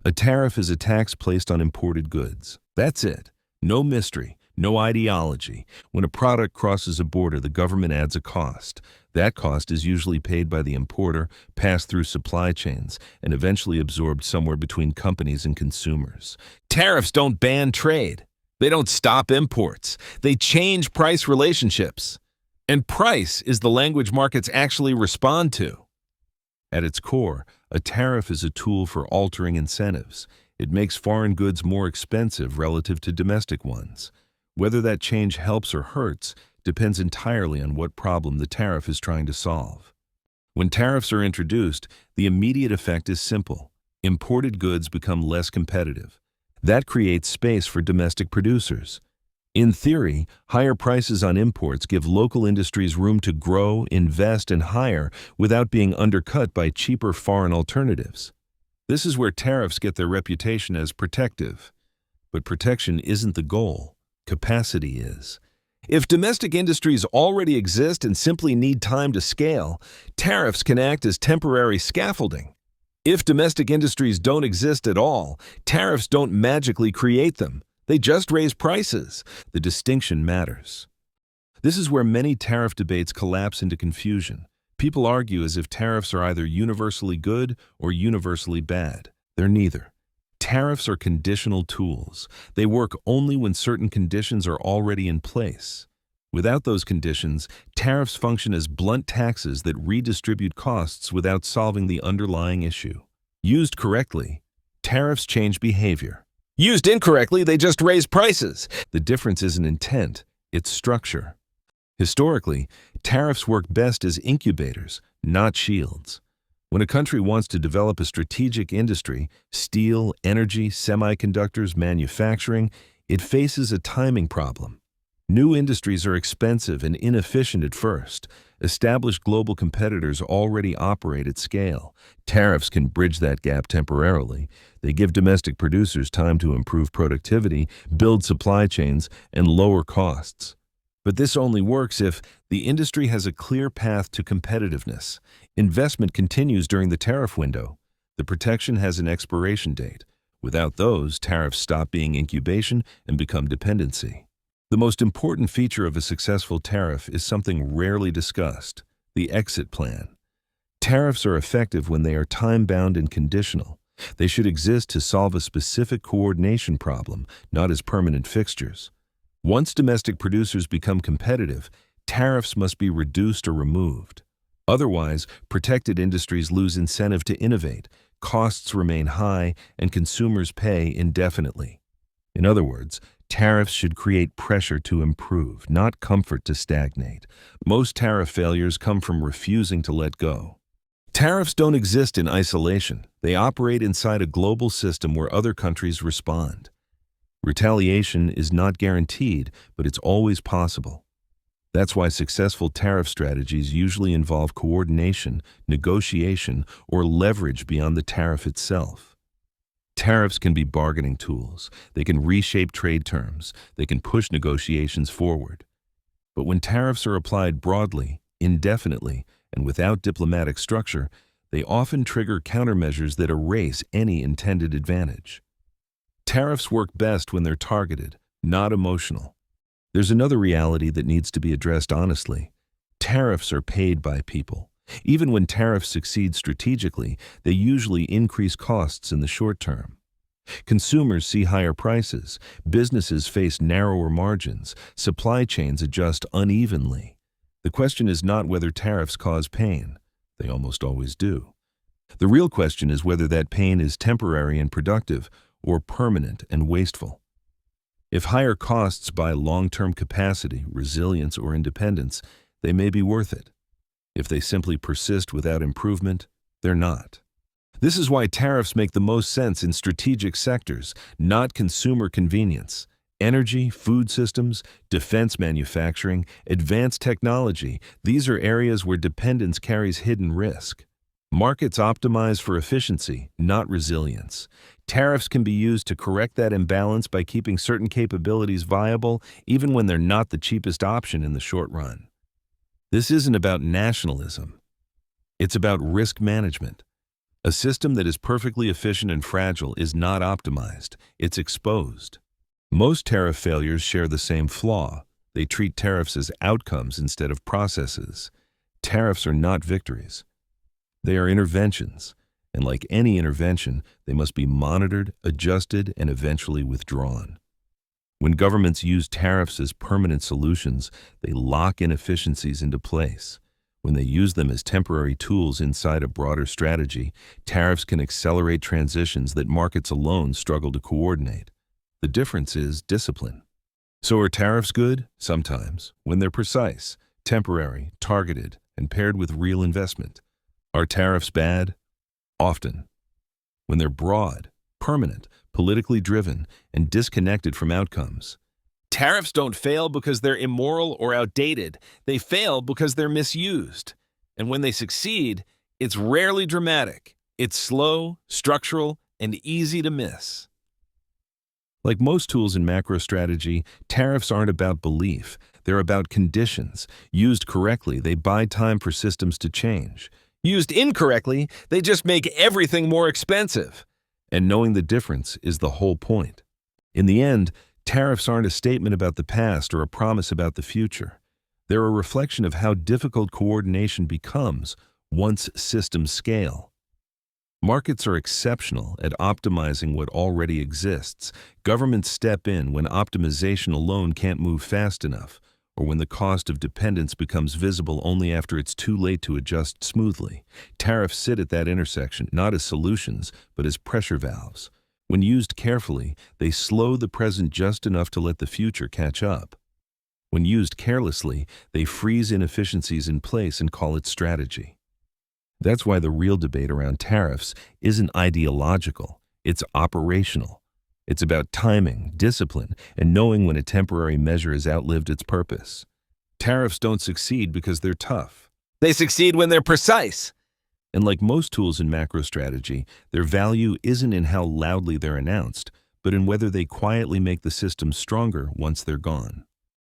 A tariff is a tax placed on imported goods. That's it. No mystery, no ideology. When a product crosses a border, the government adds a cost. That cost is usually paid by the importer, passed through supply chains, and eventually absorbed somewhere between companies and consumers. Tariffs don't ban trade. They don't stop imports. They change price relationships. And price is the language markets actually respond to. At its core, a tariff is a tool for altering incentives. It makes foreign goods more expensive relative to domestic ones. Whether that change helps or hurts depends entirely on what problem the tariff is trying to solve. When tariffs are introduced, the immediate effect is simple. Imported goods become less competitive. That creates space for domestic producers. In theory, higher prices on imports give local industries room to grow, invest, and hire without being undercut by cheaper foreign alternatives. This is where tariffs get their reputation as protective. But protection isn't the goal. Capacity is. If domestic industries already exist and simply need time to scale, tariffs can act as temporary scaffolding. If domestic industries don't exist at all, tariffs don't magically create them. They just raise prices. The distinction matters. This is where many tariff debates collapse into confusion. People argue as if tariffs are either universally good or universally bad. They're neither. Tariffs are conditional tools. They work only when certain conditions are already in place. Without those conditions, tariffs function as blunt taxes that redistribute costs without solving the underlying issue. Used correctly, tariffs change behavior. Used incorrectly, they just raise prices. The difference isn't intent, it's structure. Historically, tariffs work best as incubators, not shields. When a country wants to develop a strategic industry, steel, energy, semiconductors, manufacturing, it faces a timing problem. New industries are expensive and inefficient at first. Established global competitors already operate at scale. Tariffs can bridge that gap temporarily. They give domestic producers time to improve productivity, build supply chains, and lower costs. But this only works if the industry has a clear path to competitiveness. Investment continues during the tariff window. The protection has an expiration date. Without those, tariffs stop being incubation and become dependency. The most important feature of a successful tariff is something rarely discussed: the exit plan. Tariffs are effective when they are time-bound and conditional. They should exist to solve a specific coordination problem, not as permanent fixtures. Once domestic producers become competitive, tariffs must be reduced or removed. Otherwise, protected industries lose incentive to innovate, costs remain high, and consumers pay indefinitely. In other words, tariffs should create pressure to improve, not comfort to stagnate. Most tariff failures come from refusing to let go. Tariffs don't exist in isolation. They operate inside a global system where other countries respond. Retaliation is not guaranteed, but it's always possible. That's why successful tariff strategies usually involve coordination, negotiation, or leverage beyond the tariff itself. Tariffs can be bargaining tools. They can reshape trade terms. They can push negotiations forward. But when tariffs are applied broadly, indefinitely, and without diplomatic structure, they often trigger countermeasures that erase any intended advantage. Tariffs work best when they're targeted, not emotional. There's another reality that needs to be addressed honestly. Tariffs are paid by people. Even when tariffs succeed strategically, they usually increase costs in the short term. Consumers see higher prices, businesses face narrower margins, supply chains adjust unevenly. The question is not whether tariffs cause pain. They almost always do. The real question is whether that pain is temporary and productive or permanent and wasteful. If higher costs buy long-term capacity, resilience, or independence, they may be worth it. If they simply persist without improvement, they're not. This is why tariffs make the most sense in strategic sectors, not consumer convenience. Energy, food systems, defense manufacturing, advanced technology, these are areas where dependence carries hidden risk. Markets optimize for efficiency, not resilience. Tariffs can be used to correct that imbalance by keeping certain capabilities viable, even when they're not the cheapest option in the short run. This isn't about nationalism. It's about risk management. A system that is perfectly efficient and fragile is not optimized, it's exposed. Most tariff failures share the same flaw. They treat tariffs as outcomes instead of processes. Tariffs are not victories. They are interventions, and like any intervention, they must be monitored, adjusted, and eventually withdrawn. When governments use tariffs as permanent solutions, they lock inefficiencies into place. When they use them as temporary tools inside a broader strategy, tariffs can accelerate transitions that markets alone struggle to coordinate. The difference is discipline. So are tariffs good? Sometimes, when they're precise, temporary, targeted, and paired with real investment. Are tariffs bad? Often. When they're broad, permanent, politically driven, and disconnected from outcomes. Tariffs don't fail because they're immoral or outdated. They fail because they're misused. And when they succeed, it's rarely dramatic. It's slow, structural, and easy to miss. Like most tools in macro strategy, tariffs aren't about belief. They're about conditions. Used correctly, they buy time for systems to change. Used incorrectly, they just make everything more expensive. And knowing the difference is the whole point. In the end, tariffs aren't a statement about the past or a promise about the future. They're a reflection of how difficult coordination becomes once systems scale. Markets are exceptional at optimizing what already exists. Governments step in when optimization alone can't move fast enough, or when the cost of dependence becomes visible only after it's too late to adjust smoothly. Tariffs sit at that intersection, not as solutions, but as pressure valves. When used carefully, they slow the present just enough to let the future catch up. When used carelessly, they freeze inefficiencies in place and call it strategy. That's why the real debate around tariffs isn't ideological, it's operational. It's about timing, discipline, and knowing when a temporary measure has outlived its purpose. Tariffs don't succeed because they're tough. They succeed when they're precise. And like most tools in macro strategy, their value isn't in how loudly they're announced, but in whether they quietly make the system stronger once they're gone.